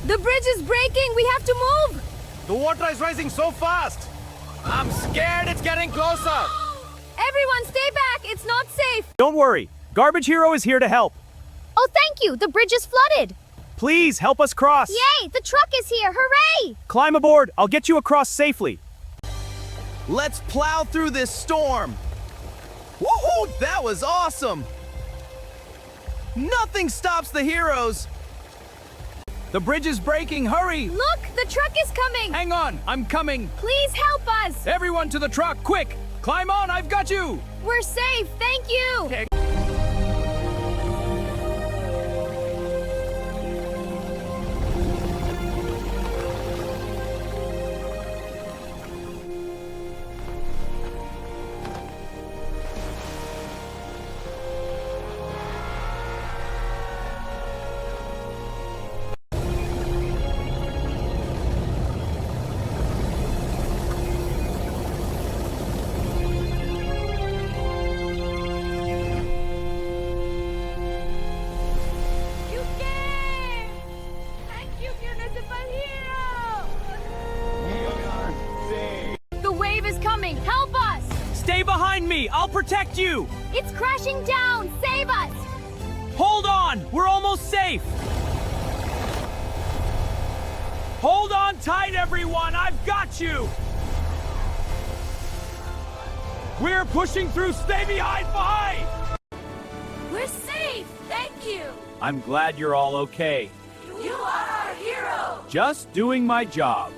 The bridge is breaking! We have to move! The water is rising so fast! I'm scared it's getting closer! Everyone, stay back! It's not safe! Don't worry. Garbage Hero is here to help. Oh, thank you! The bridge is flooded! Please help us cross. Yay! The truck is here! Hooray! Climb aboard. I'll get you across safely. Let's plow through this storm! Woohoo! That was awesome! Nothing stops the heroes! The bridge is breaking, hurry! Look! The truck is coming! Hang on, I'm coming! Please help us! Everyone to the truck, quick! Climb on, I've got you! We're safe, thank you! Okay. Help us! Stay behind me. I'll protect you. It's crashing down! Save us! Hold on. We're almost safe. Hold on tight, everyone. I've got you. We're pushing through. Stay behind. We're safe! Thank you! I'm glad you're all okay. You are our hero! Just doing my job.